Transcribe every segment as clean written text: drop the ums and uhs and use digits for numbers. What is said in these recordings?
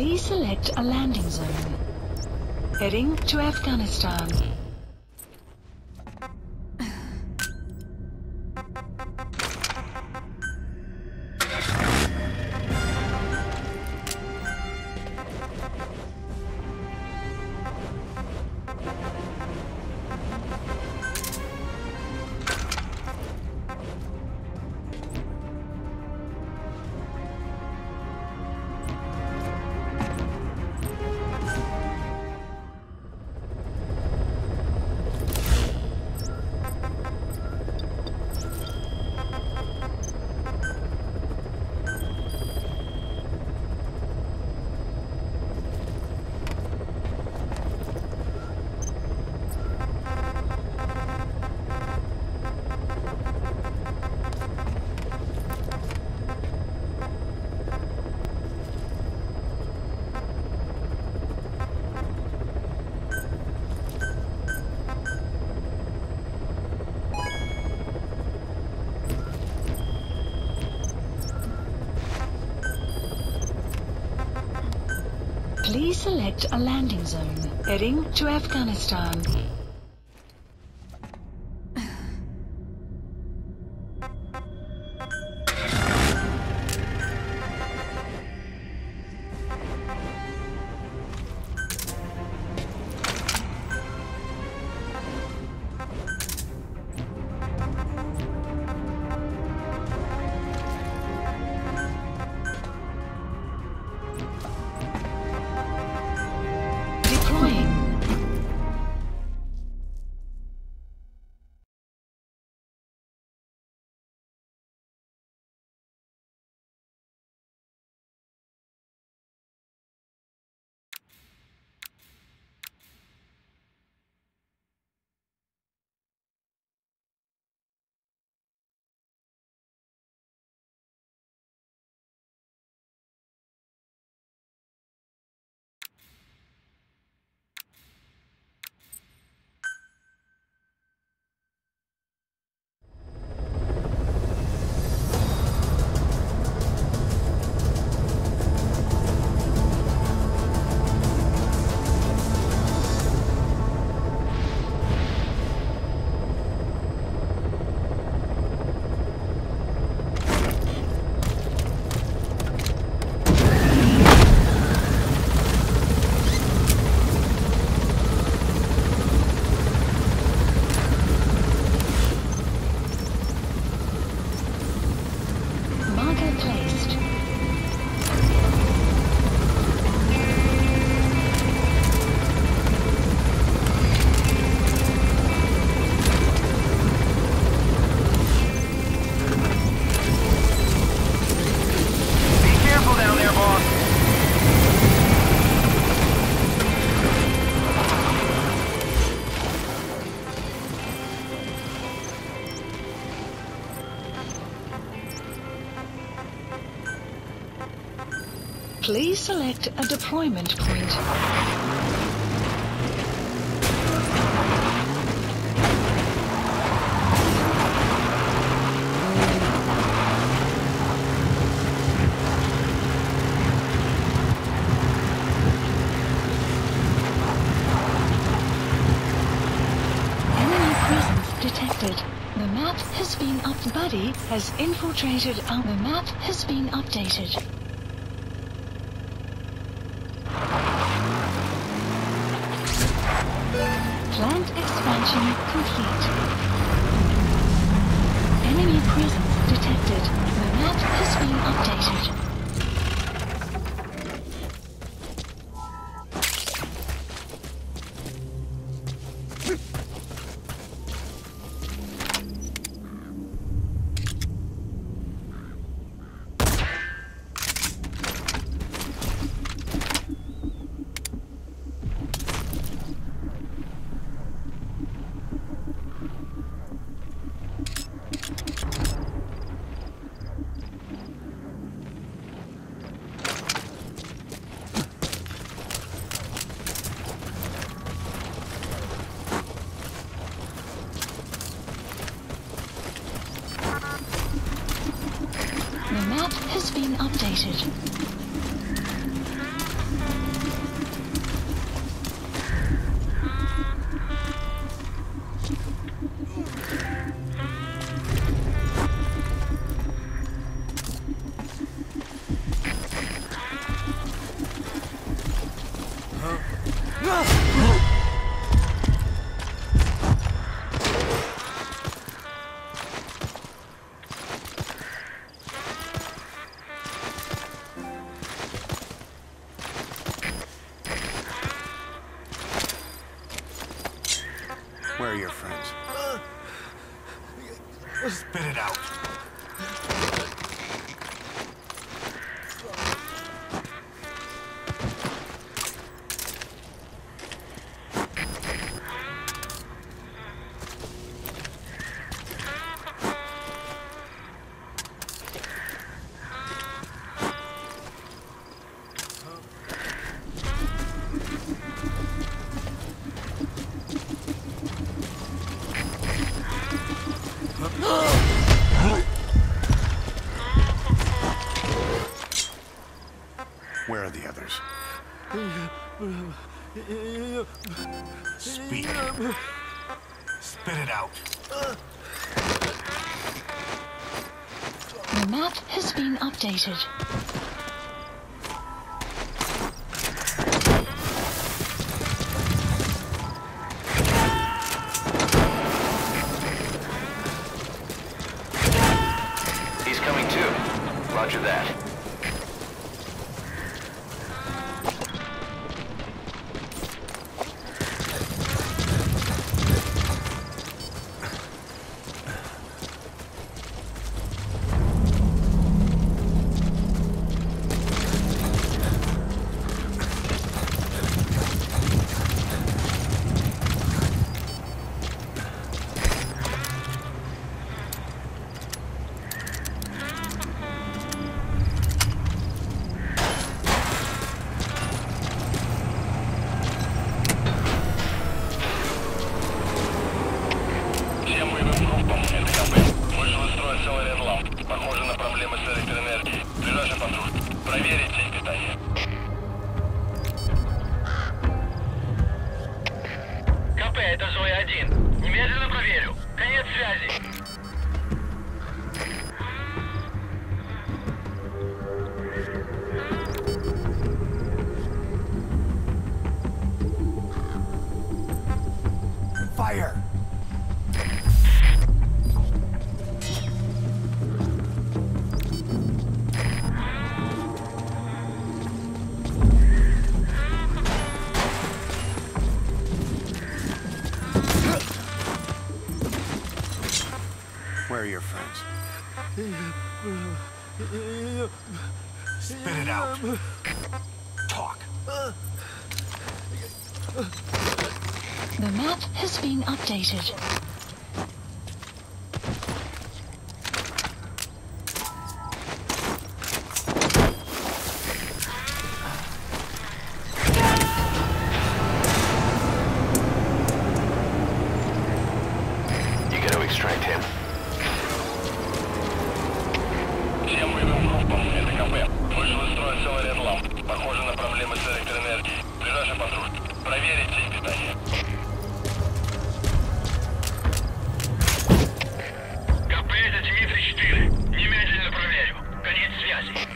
Please select a landing zone. Heading to Afghanistan. Please select a landing zone. Heading to Afghanistan. Please select a deployment point. Enemy presence detected. The map has been Buddy has infiltrated our The map has been updated. Plant expansion complete. Enemy presence detected. The map has been updated. The map has been updated. Where are your friends? Spit it out. Where are the others? Speak. Spit it out. The map has been updated. He's coming too. Roger that. Похоже на проблемы с электроэнергией. Ближайший патруль. Проверить сеть питания. КП, это Зоя-1. Немедленно проверю. Конец связи. Fire! Where are your friends? Spit it out. Talk. The map has been updated. You got to extract him. Всем боевым группам, это КП. Вышел из строя целый ряд ламп. Похоже на проблемы с электроэнергией. Ближайший патруль. Проверить сеть питания. КП, это Дмитрий-4. Немедленно проверю. Конец связи.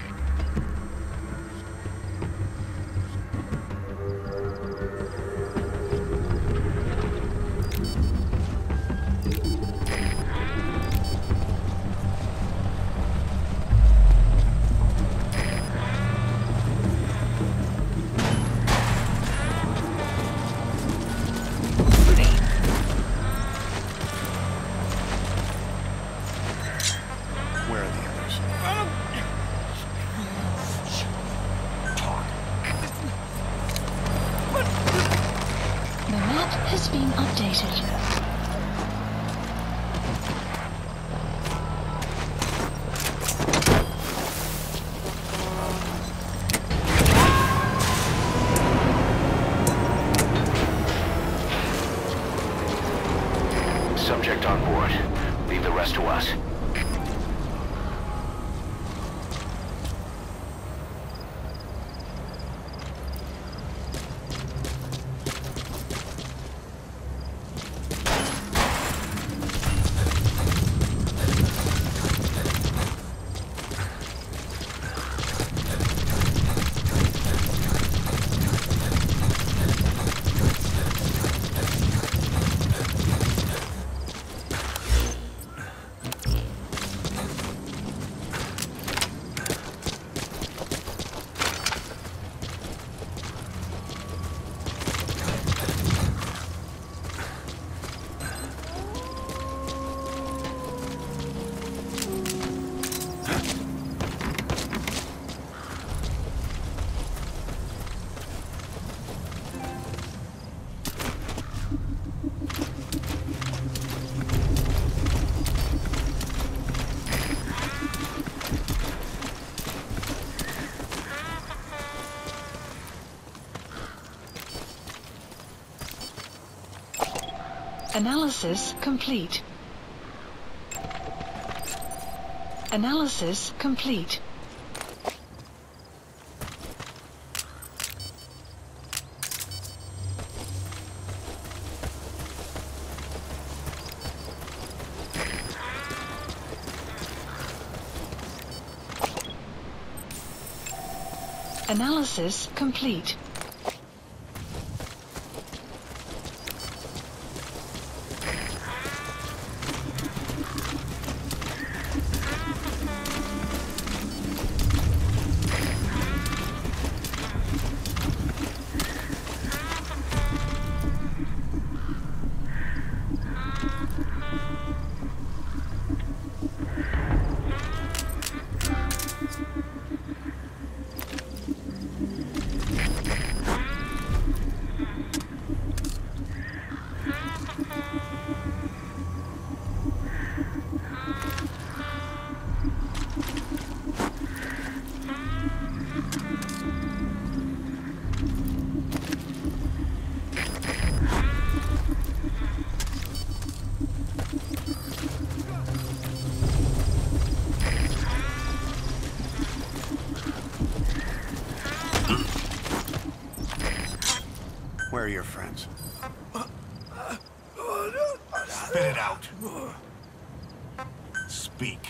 Where are the others? Talk. The map has been updated. Subject on board. Leave the rest to us. Analysis complete. Analysis complete. Analysis complete. Where are your friends? Spit it out. Speak.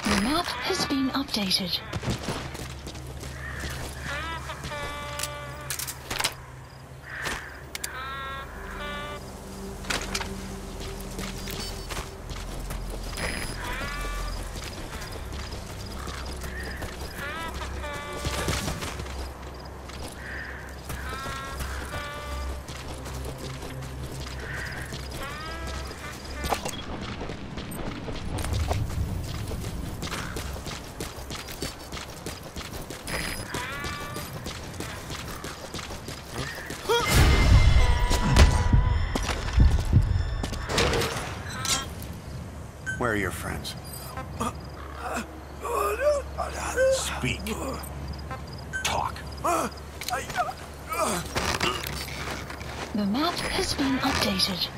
The map has been updated. Where are your friends? Speak. Talk. The map has been updated.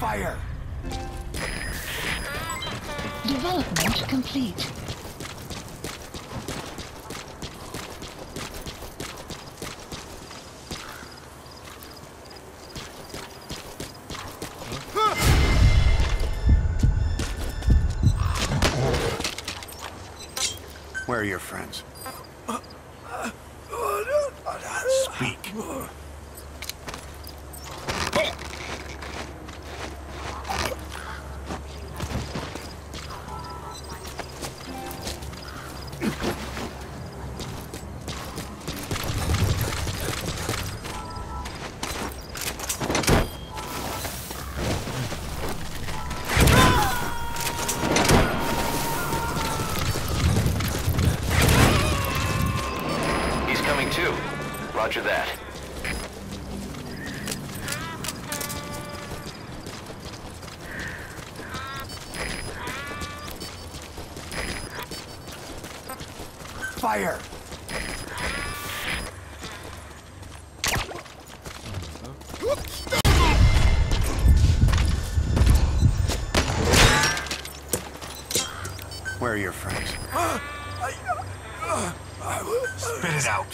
Fire! Development complete. Where are your friends? Speak. Too. Roger that. Fire! Where are your friends? Spit it out.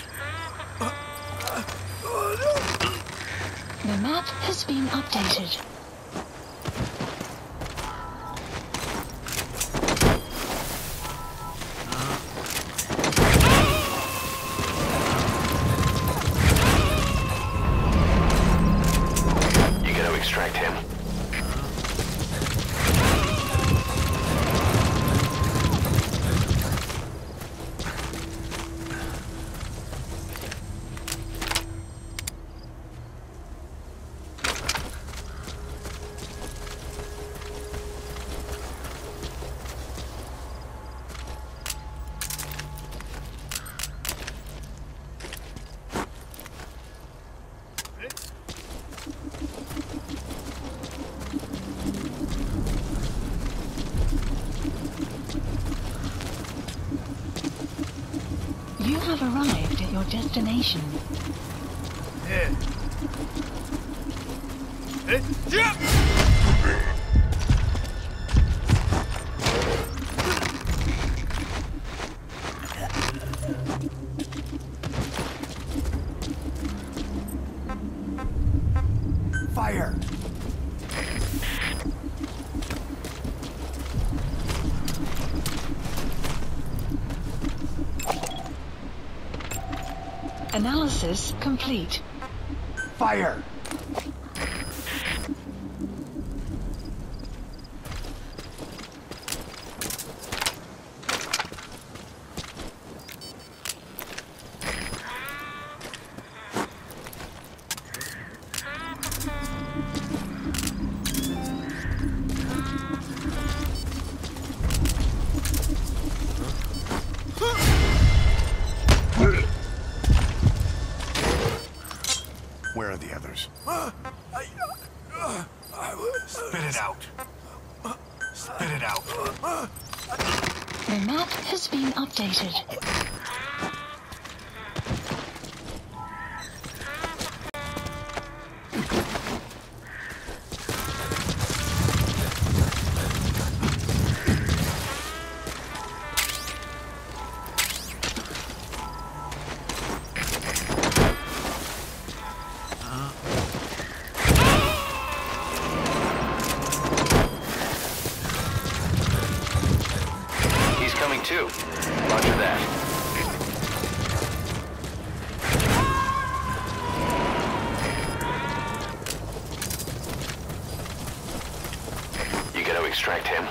The map has been updated. You have arrived at your destination. Fire! Analysis complete. Fire! Where are the others? Spit it out. Spit it out. The map has been updated. Too. Roger that. You gotta extract him.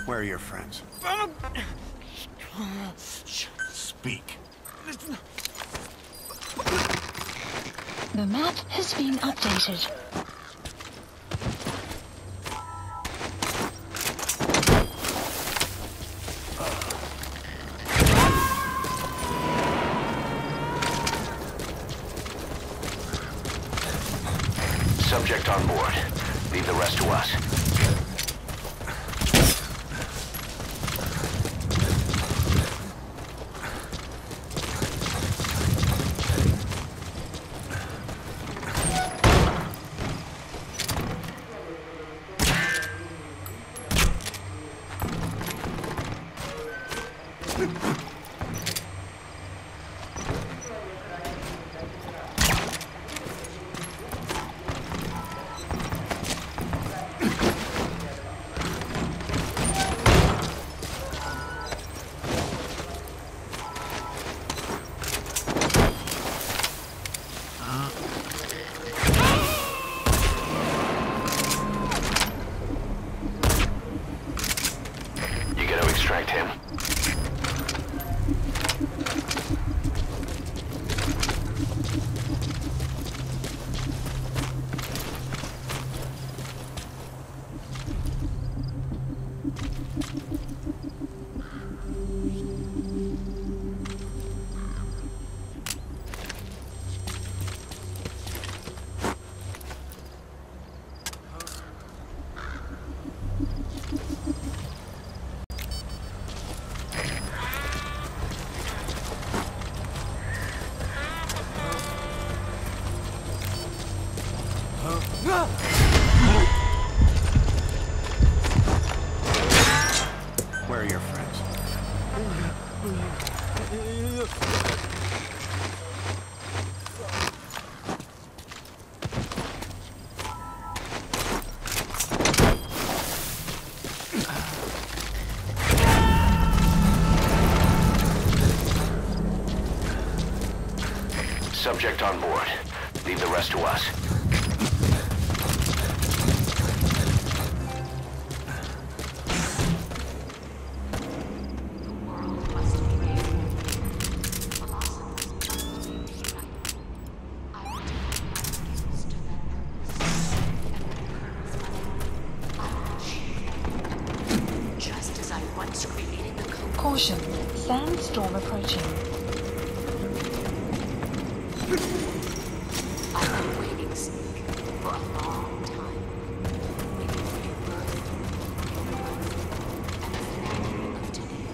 Where are your friends? Speak. The map has been updated. Subject on board. Leave the rest to us. Extract him. Where are your friends? Subject on board. Leave the rest to us. Just as I once created the Caution, sandstorm approaching. I've been waiting, Snake, for a long time. And today.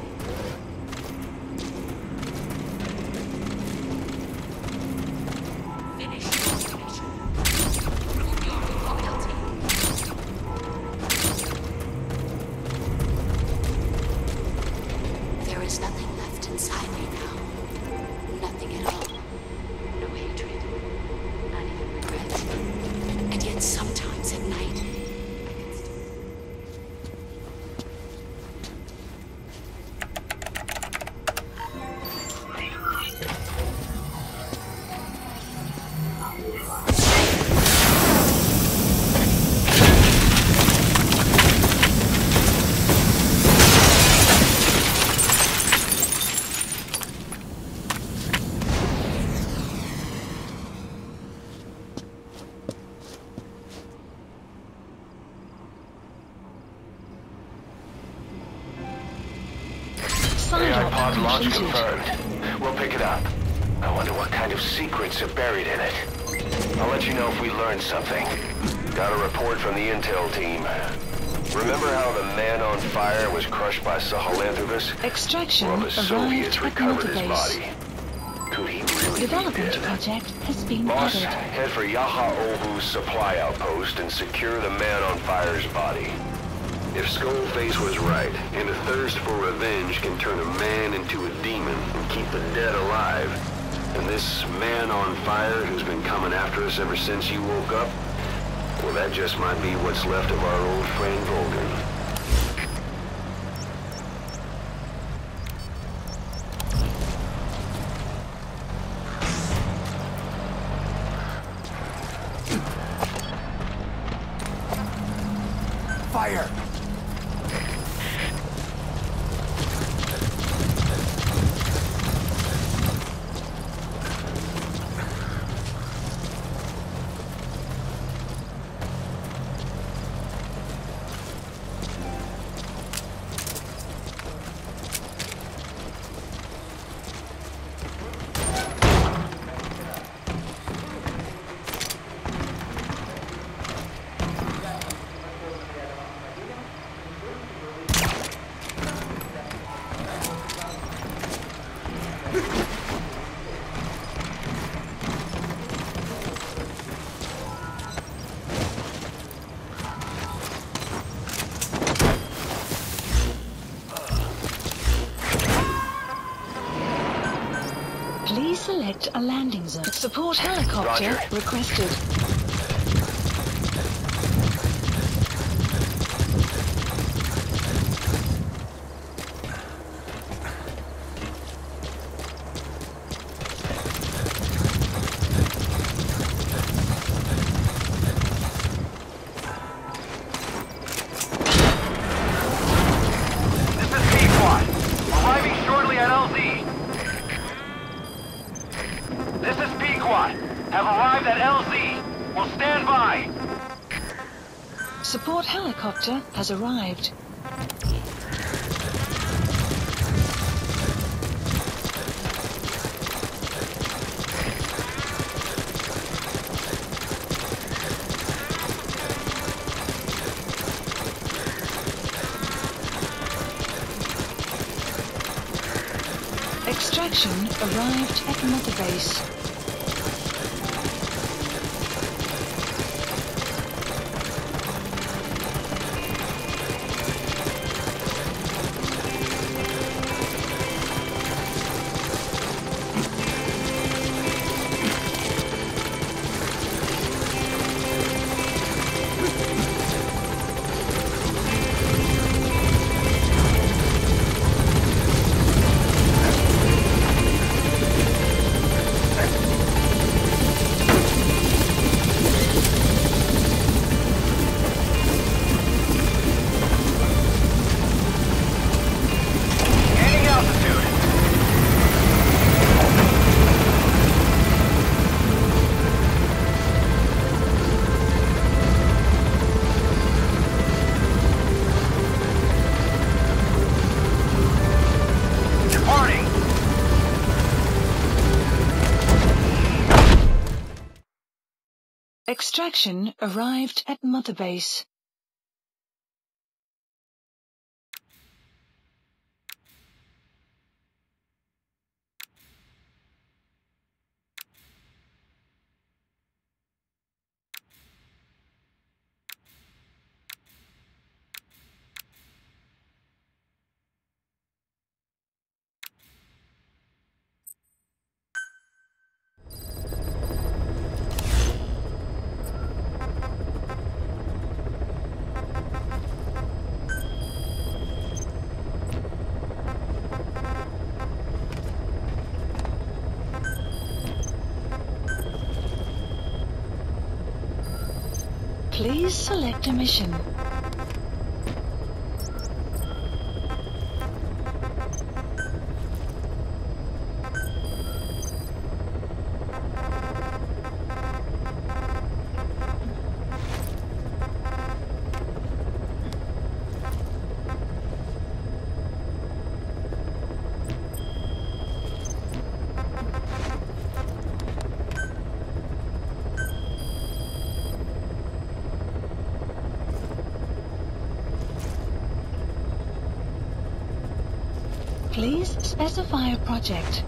Finish your mission. Loyalty. There is nothing left inside me now. Nothing at all. No hatred. Not even regret. And yet sometimes at night, I can still... Side Pod launch completed. confirmed. We'll pick it up. I wonder what kind of secrets are buried in it. I'll let you know if we learn something. Got a report from the intel team. Remember how the man on fire was crushed by Sahelanthropus? Extraction Well, the arrived Soviets at recovered his Motorbase. body. Could he really be Development dead? project has been Boss, added. head for Yaha Ohu's supply outpost and secure the man on fire's body. If Skullface was right, and a thirst for revenge can turn a man into a demon and keep the dead alive, and this man on fire who's been coming after us ever since you woke up, well, that just might be what's left of our old friend Volgan. Fire! Please select a landing zone. Support helicopter Roger. requested. This is P-Quad. Arriving shortly at LZ. This is P-Quad. Have arrived at LZ. Will stand by. Support helicopter has arrived. Extraction arrived at Motorbase. Extraction arrived at Mother Base. Please select a mission. Please specify a project.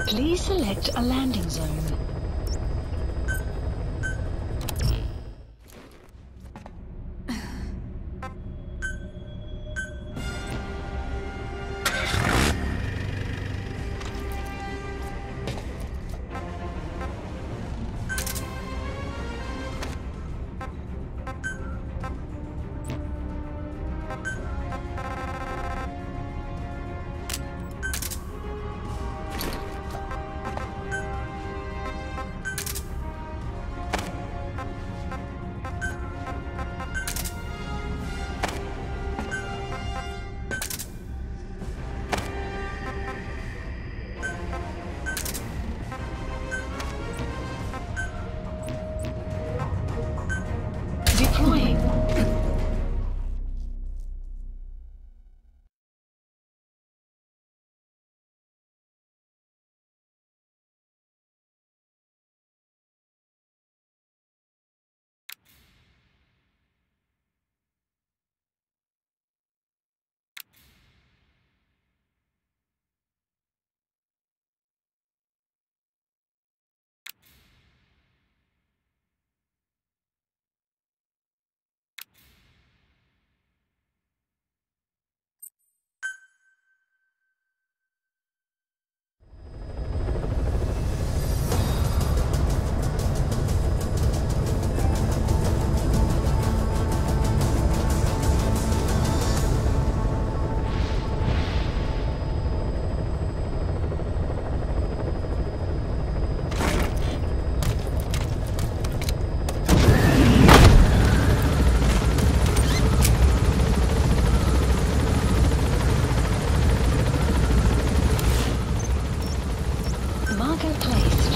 Please select a landing zone. Deploying. Marker placed.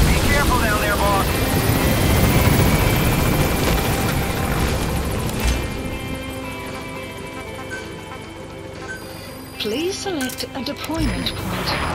Be careful down there, boss. Please select a deployment point.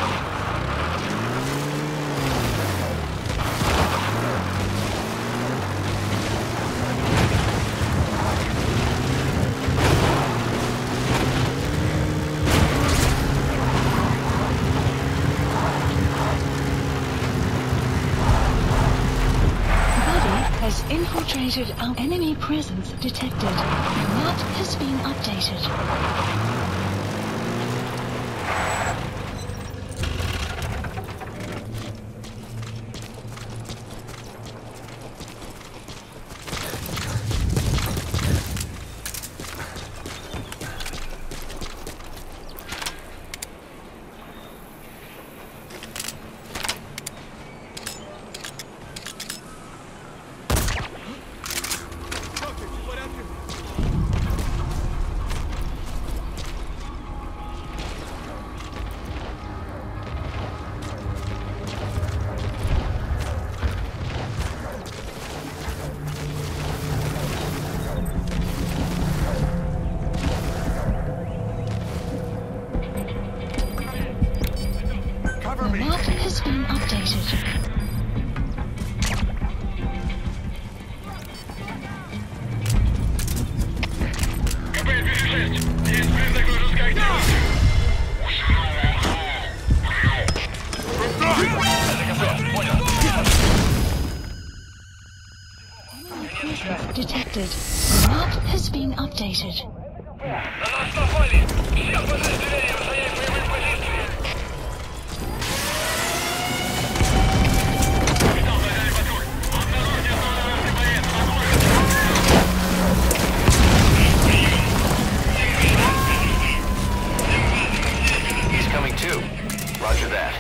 has infiltrated our enemy presence detected. The map has been updated. The map has been updated. Detected. The map has been updated. На нас напали! Всех подразделениям занять боевые позиции! Капитан, взяли патруль! Обнаружьте остановленный боец! He's coming too. Roger that.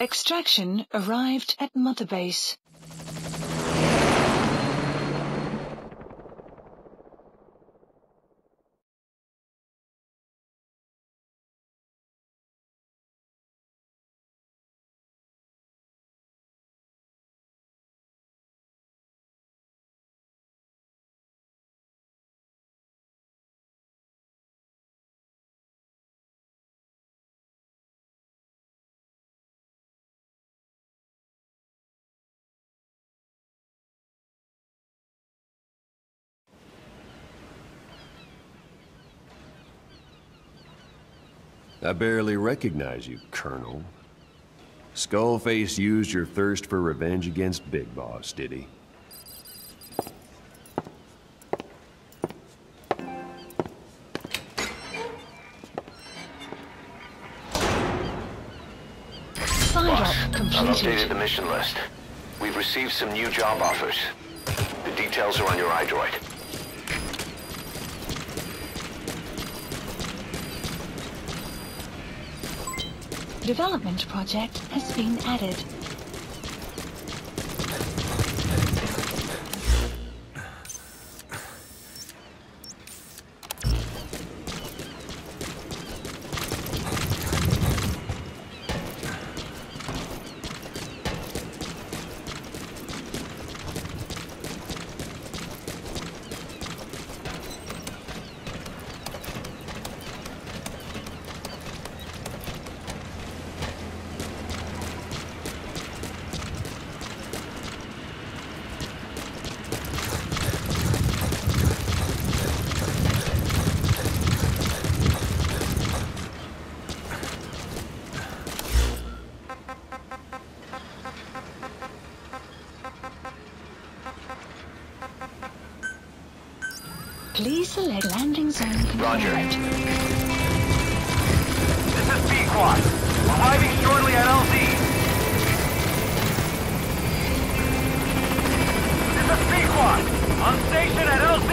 Extraction arrived at Mother Base. I barely recognize you, Colonel. Skullface used your thirst for revenge against Big Boss, did he? Boss, I've updated the mission list. We've received some new job offers. The details are on your iDroid. Development project has been added. Please select landing zone confirmed. Roger. This is B-Quad. Arriving shortly at LZ. This is B-Quad. On station at LZ.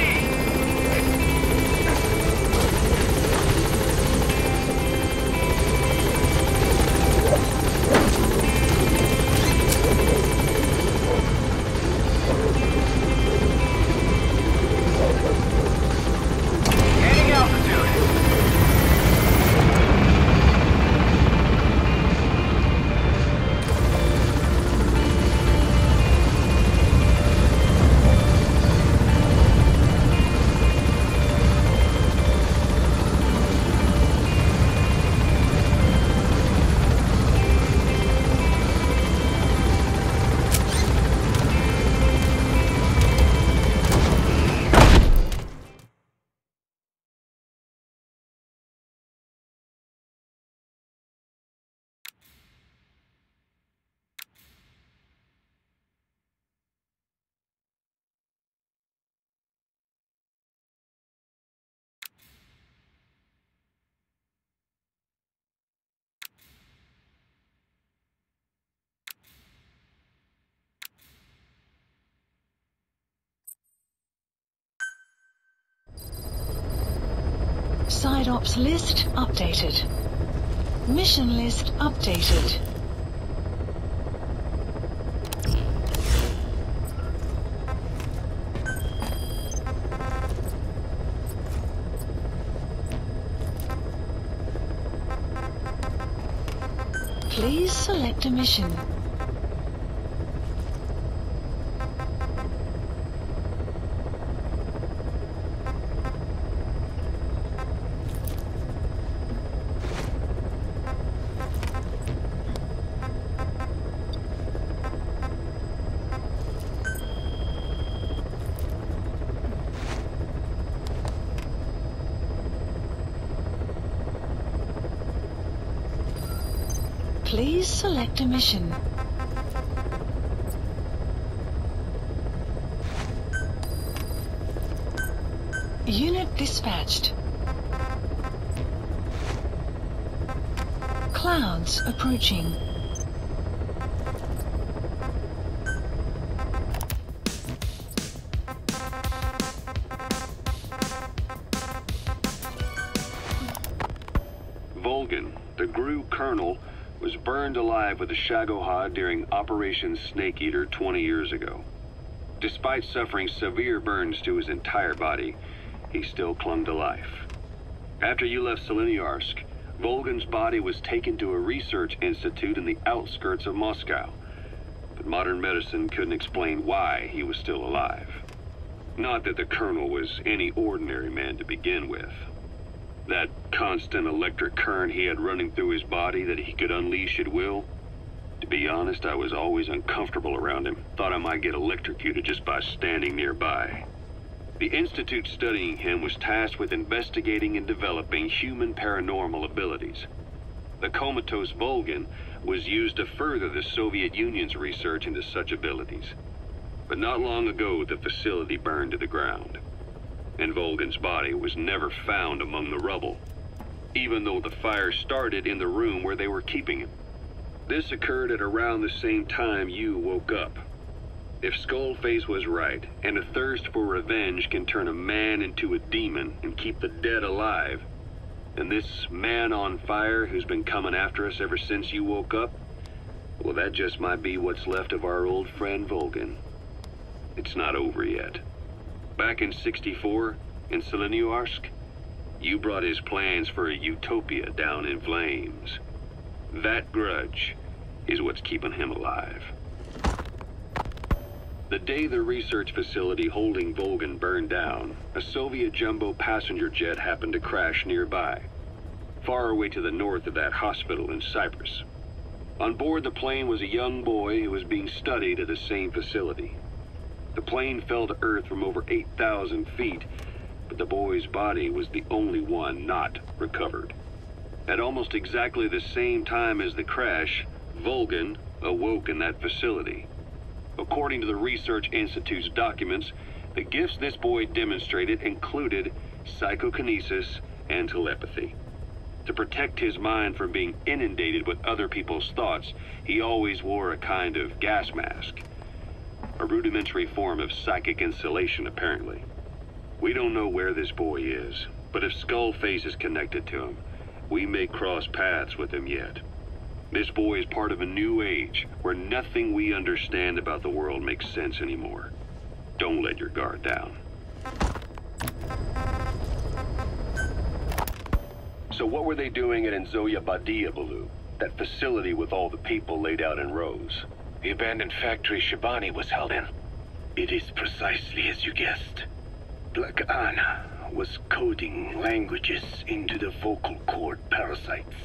Side ops list updated. Mission list updated. Please select a mission. Please select a mission. Unit dispatched. Clouds approaching. Volgan, the GRU colonel, was burned alive with a shagohod during Operation Snake Eater 20 years ago. Despite suffering severe burns to his entire body, he still clung to life. After you left Soliniarsk, Volgan's body was taken to a research institute in the outskirts of Moscow, but modern medicine couldn't explain why he was still alive. Not that the Colonel was any ordinary man to begin with. That constant electric current he had running through his body that he could unleash at will. To be honest, I was always uncomfortable around him. Thought I might get electrocuted just by standing nearby. The institute studying him was tasked with investigating and developing human paranormal abilities. The comatose Volgan was used to further the Soviet Union's research into such abilities. But not long ago, the facility burned to the ground, and Volgan's body was never found among the rubble, even though the fire started in the room where they were keeping him. This occurred at around the same time you woke up. If Skullface was right, and a thirst for revenge can turn a man into a demon and keep the dead alive, and this man on fire who's been coming after us ever since you woke up, well, that just might be what's left of our old friend Volgan. It's not over yet. Back in '64, in Soliniarsk, you brought his plans for a utopia down in flames. That grudge is what's keeping him alive. The day the research facility holding Volgan burned down, a Soviet jumbo passenger jet happened to crash nearby, far away to the north of that hospital in Cyprus. On board the plane was a young boy who was being studied at the same facility. The plane fell to Earth from over 8,000 feet, but the boy's body was the only one not recovered. At almost exactly the same time as the crash, Volgan awoke in that facility. According to the Research Institute's documents, the gifts this boy demonstrated included psychokinesis and telepathy. To protect his mind from being inundated with other people's thoughts, he always wore a kind of gas mask. A rudimentary form of psychic insulation, apparently. We don't know where this boy is, but if Skullface is connected to him, we may cross paths with him yet. This boy is part of a new age, where nothing we understand about the world makes sense anymore. Don't let your guard down. So what were they doing at Enzoya Badia, Baloo? That facility with all the people laid out in rows? The abandoned factory Shabani was held in. It is precisely as you guessed. Black Anna was coding languages into the vocal cord parasites.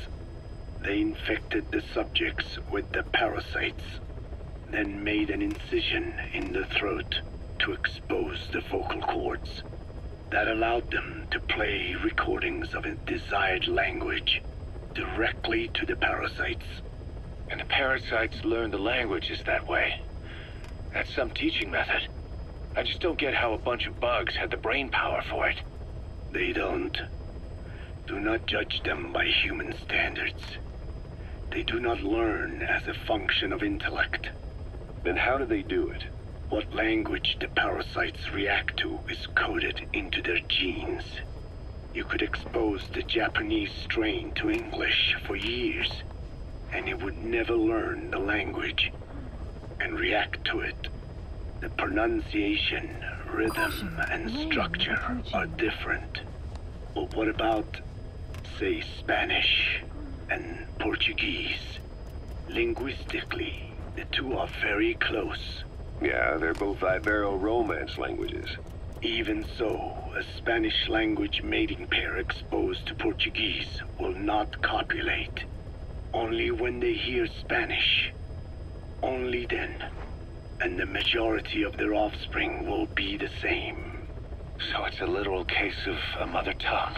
They infected the subjects with the parasites, then made an incision in the throat to expose the vocal cords. That allowed them to play recordings of a desired language directly to the parasites. And the parasites learn the languages that way. That's some teaching method. I just don't get how a bunch of bugs had the brain power for it. They don't. Do not judge them by human standards. They do not learn as a function of intellect. Then how do they do it? What language the parasites react to is coded into their genes. You could expose the Japanese strain to English for years, and it would never learn the language and react to it. The pronunciation, rhythm, and structure are different. But what about, say, Spanish and Portuguese? Linguistically, the two are very close. Yeah, they're both Ibero-Romance languages. Even so, a Spanish language mating pair exposed to Portuguese will not copulate. Only when they hear Spanish. Only then. And the majority of their offspring will be the same. So it's a literal case of a mother tongue.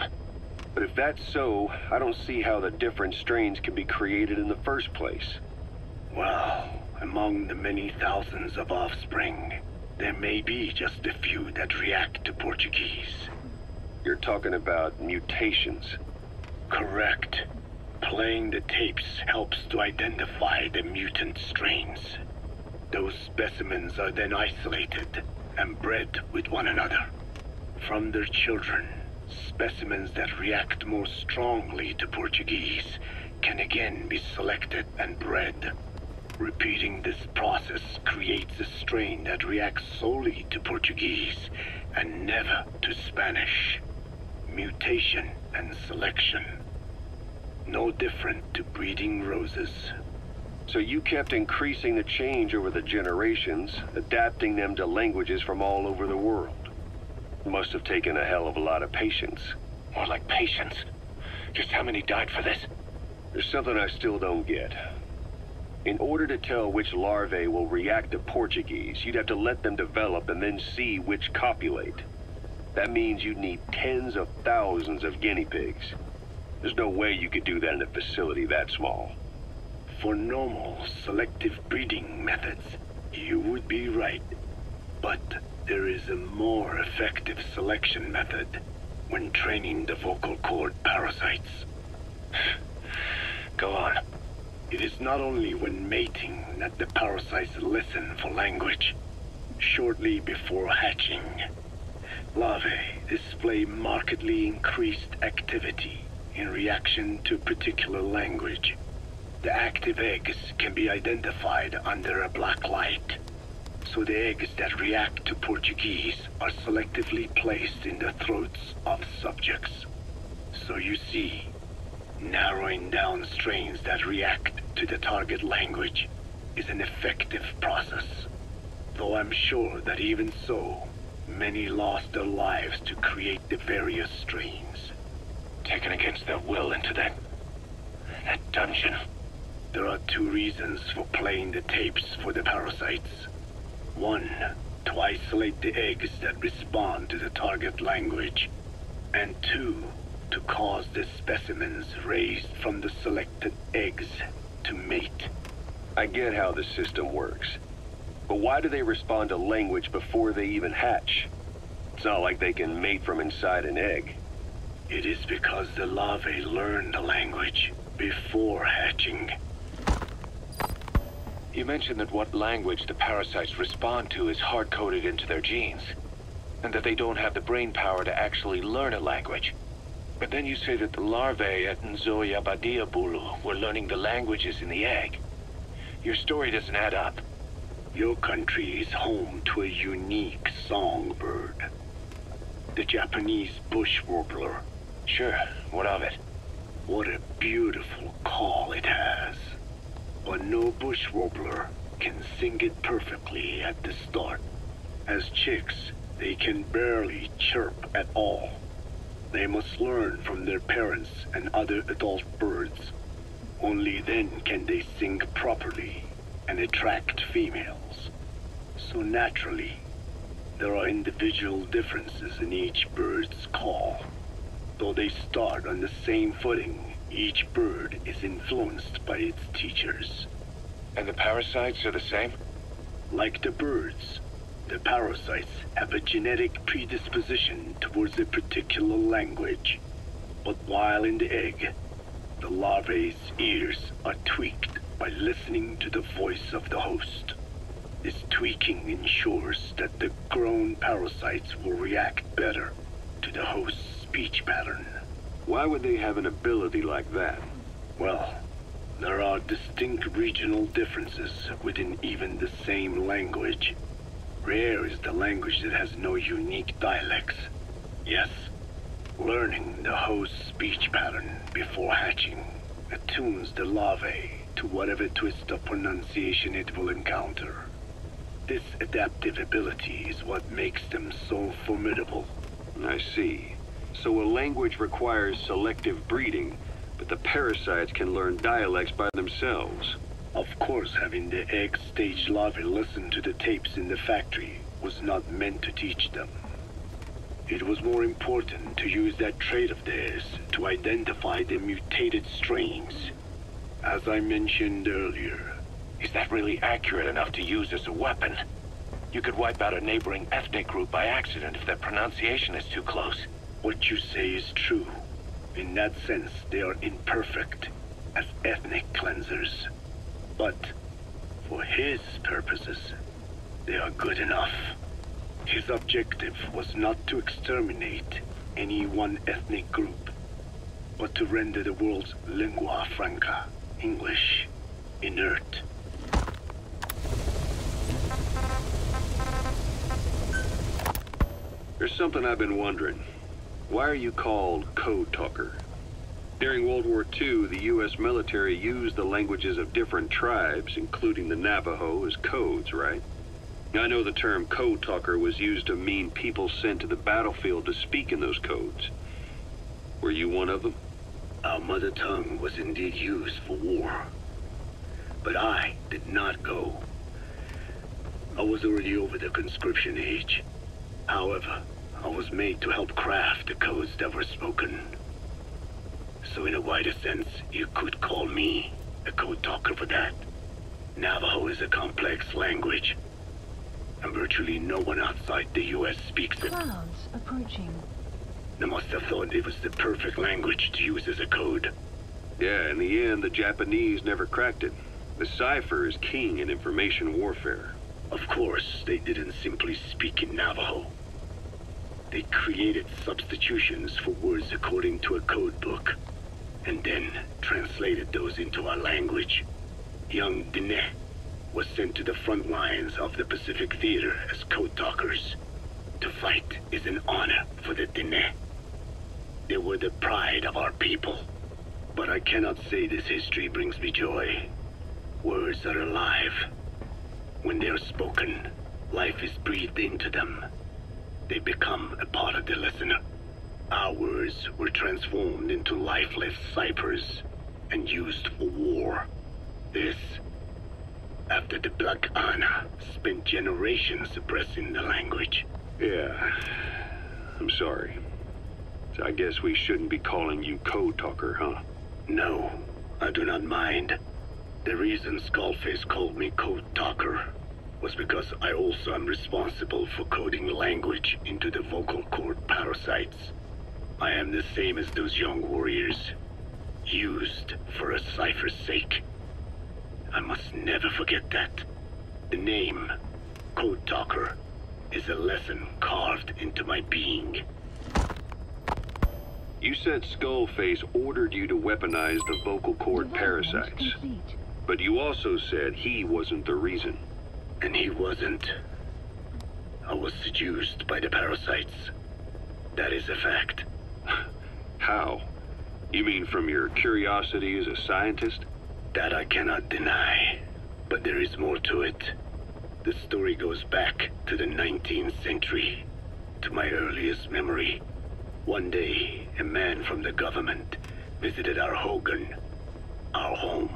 But if that's so, I don't see how the different strains can be created in the first place. Well, among the many thousands of offspring, there may be just a few that react to Portuguese. You're talking about mutations. Correct. Playing the tapes helps to identify the mutant strains. Those specimens are then isolated and bred with one another. From their children, specimens that react more strongly to Portuguese can again be selected and bred. Repeating this process creates a strain that reacts solely to Portuguese and never to Spanish. Mutation and selection. No different to breeding roses. So you kept increasing the change over the generations, adapting them to languages from all over the world. Must have taken a hell of a lot of patience. More like patience. Just how many died for this? There's something I still don't get. In order to tell which larvae will react to Portuguese, you'd have to let them develop and then see which copulate. That means you'd need tens of thousands of guinea pigs. There's no way you could do that in a facility that small. For normal selective breeding methods, you would be right. But there is a more effective selection method when training the vocal cord parasites. Go on. It is not only when mating that the parasites listen for language. Shortly before hatching, larvae display markedly increased activity in reaction to a particular language. The active eggs can be identified under a black light, so the eggs that react to Portuguese are selectively placed in the throats of subjects. So you see, narrowing down strains that react to the target language is an effective process. Though I'm sure that even so, many lost their lives to create the various strains. Taken against their will into that dungeon. There are two reasons for playing the tapes for the parasites. One, to isolate the eggs that respond to the target language. And two, to cause the specimens raised from the selected eggs to mate. I get how the system works. But why do they respond to language before they even hatch? It's not like they can mate from inside an egg. It is because the larvae learn the language before hatching. You mentioned that what language the parasites respond to is hard-coded into their genes, and that they don't have the brain power to actually learn a language. But then you say that the larvae at Nzoia Badia Bulu were learning the languages in the egg. Your story doesn't add up. Your country is home to a unique songbird. The Japanese bush warbler. Sure, what of it? What a beautiful call it has. But no bush warbler can sing it perfectly at the start. As chicks, they can barely chirp at all. They must learn from their parents and other adult birds. Only then can they sing properly and attract females. So naturally, there are individual differences in each bird's call. Though they start on the same footing, each bird is influenced by its teachers. And the parasites are the same? Like the birds, the parasites have a genetic predisposition towards a particular language. But while in the egg, the larvae's ears are tweaked by listening to the voice of the host. This tweaking ensures that the grown parasites will react better to the host's speech pattern. Why would they have an ability like that? Well, there are distinct regional differences within even the same language. Rare is the language that has no unique dialects. Yes, learning the host's speech pattern before hatching attunes the larvae to whatever twist of pronunciation it will encounter. This adaptive ability is what makes them so formidable. I see. So a language requires selective breeding, but the parasites can learn dialects by themselves. Of course, having the egg-stage larvae listen to the tapes in the factory was not meant to teach them. It was more important to use that trait of theirs to identify the mutated strains. As I mentioned earlier. Is that really accurate enough to use as a weapon? You could wipe out a neighboring ethnic group by accident if their pronunciation is too close. What you say is true. In that sense, they are imperfect as ethnic cleansers. But for his purposes, they are good enough. His objective was not to exterminate any one ethnic group, but to render the world's lingua franca, English, inert. There's something I've been wondering. Why are you called Code Talker? During World War II, the U.S. military used the languages of different tribes, including the Navajo, as codes, right? I know the term Code Talker was used to mean people sent to the battlefield to speak in those codes. Were you one of them? Our mother tongue was indeed used for war. But I did not go. I was already over the conscription age. However, I was made to help craft the codes that were spoken. So in a wider sense, you could call me a code talker for that. Navajo is a complex language, and virtually no one outside the U.S. speaks it. Clouds approaching. They must have thought it was the perfect language to use as a code. Yeah, in the end, the Japanese never cracked it. The cipher is king in information warfare. Of course, they didn't simply speak in Navajo. They created substitutions for words according to a code book, and then translated those into our language. Young Diné was sent to the front lines of the Pacific Theater as code talkers. To fight is an honor for the Diné. They were the pride of our people. But I cannot say this history brings me joy. Words are alive. When they are spoken, life is breathed into them. They become a part of the listener. Our words were transformed into lifeless ciphers and used for war. This, after the Black Ana spent generations suppressing the language. Yeah, I'm sorry. So I guess we shouldn't be calling you Code Talker, huh? No, I do not mind. The reason Skullface called me Code Talker was because I also am responsible for coding language into the vocal cord parasites. I am the same as those young warriors, used for a cipher's sake. I must never forget that. The name, Code Talker, is a lesson carved into my being. You said Skullface ordered you to weaponize the vocal cord parasites. But you also said he wasn't the reason. And he wasn't. I was seduced by the parasites. That is a fact. How? You mean from your curiosity as a scientist? That I cannot deny. But there is more to it. The story goes back to the 19th century, to my earliest memory. One day, a man from the government visited our Hogan, our home.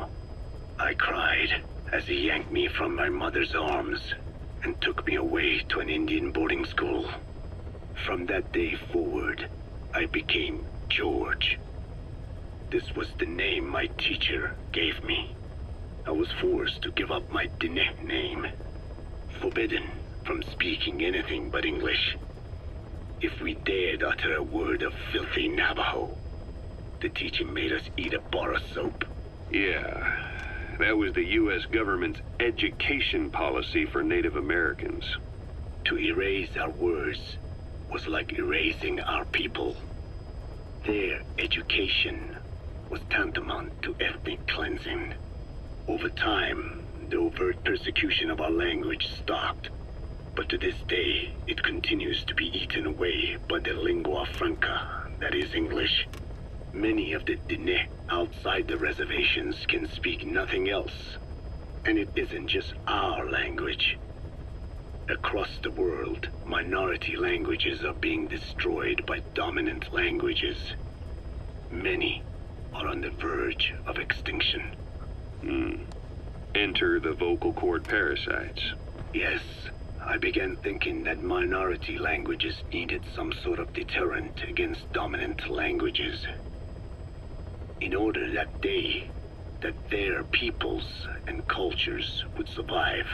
I cried as he yanked me from my mother's arms and took me away to an Indian boarding school. From that day forward, I became George. This was the name my teacher gave me. I was forced to give up my Diné name, forbidden from speaking anything but English. If we dared utter a word of filthy Navajo, the teacher made us eat a bar of soap. Yeah, that was the U.S. government's education policy for Native Americans. To erase our words was like erasing our people. Their education was tantamount to ethnic cleansing. Over time, the overt persecution of our language stopped. But to this day, it continues to be eaten away by the lingua franca, that is English. Many of the Diné outside the reservations can speak nothing else. And it isn't just our language. Across the world, minority languages are being destroyed by dominant languages. Many are on the verge of extinction. Enter the vocal cord parasites. Yes. I began thinking that minority languages needed some sort of deterrent against dominant languages. In order that their peoples and cultures would survive.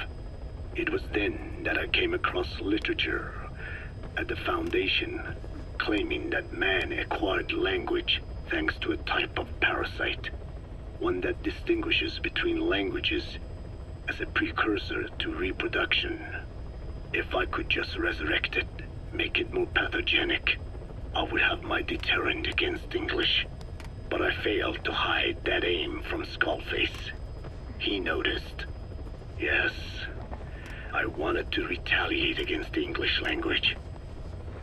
It was then that I came across literature at the Foundation claiming that man acquired language thanks to a type of parasite, one that distinguishes between languages as a precursor to reproduction. If I could just resurrect it, make it more pathogenic, I would have my deterrent against English. but I failed to hide that aim from Skullface. He noticed. Yes, I wanted to retaliate against the English language,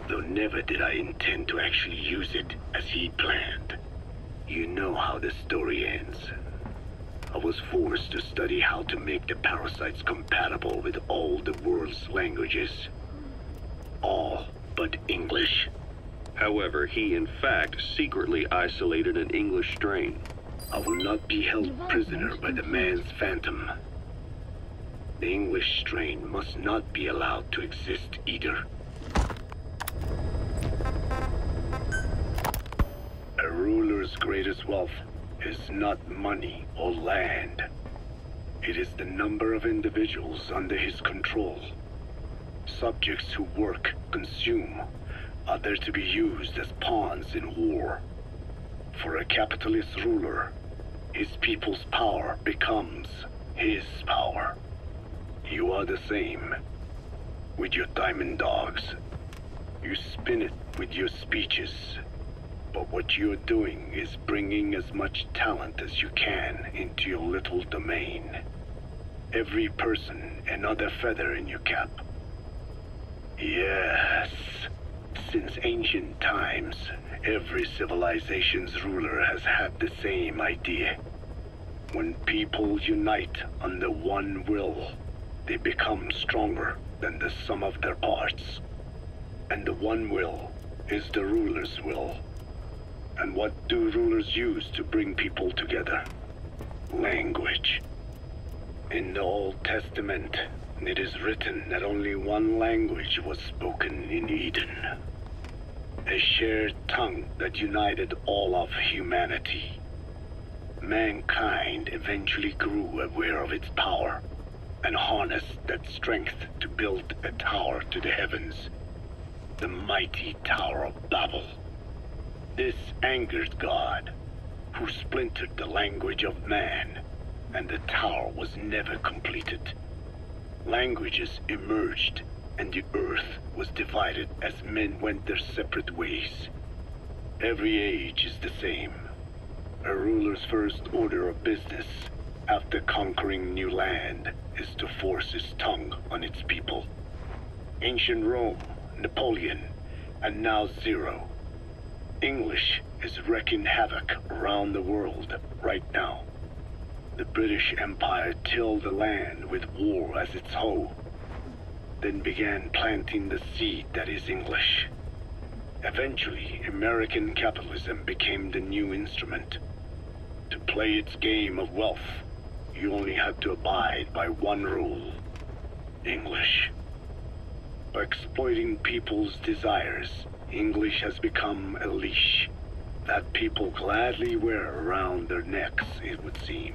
though never did I intend to actually use it as he planned. You know how the story ends. I was forced to study how to make the parasites compatible with all the world's languages. All but English. However, he in fact secretly isolated an English strain. I will not be held prisoner by the man's phantom. The English strain must not be allowed to exist either. A ruler's greatest wealth is not money or land. It is the number of individuals under his control. Subjects who work, consume, are there to be used as pawns in war. For a capitalist ruler, his people's power becomes his power. You are the same. With your diamond dogs, you spin it with your speeches. But what you're doing is bringing as much talent as you can into your little domain. Every person another feather in your cap. Yes. Since ancient times, every civilization's ruler has had the same idea. When people unite under one will, they become stronger than the sum of their parts. And the one will is the ruler's will. And what do rulers use to bring people together? Language. In the Old Testament, it is written that only one language was spoken in Eden. A shared tongue that united all of humanity. Mankind eventually grew aware of its power and harnessed that strength to build a tower to the heavens. The mighty Tower of Babel. This angered God, who splintered the language of man, and the tower was never completed. Languages emerged, and the earth was divided as men went their separate ways. Every age is the same. A ruler's first order of business, after conquering new land, is to force his tongue on its people. Ancient Rome, Napoleon, and now Zero. English is wreaking havoc around the world right now. The British Empire tilled the land with war as its hoe, then began planting the seed that is English. Eventually, American capitalism became the new instrument. To play its game of wealth, you only had to abide by one rule: English. By exploiting people's desires, English has become a leash that people gladly wear around their necks, it would seem.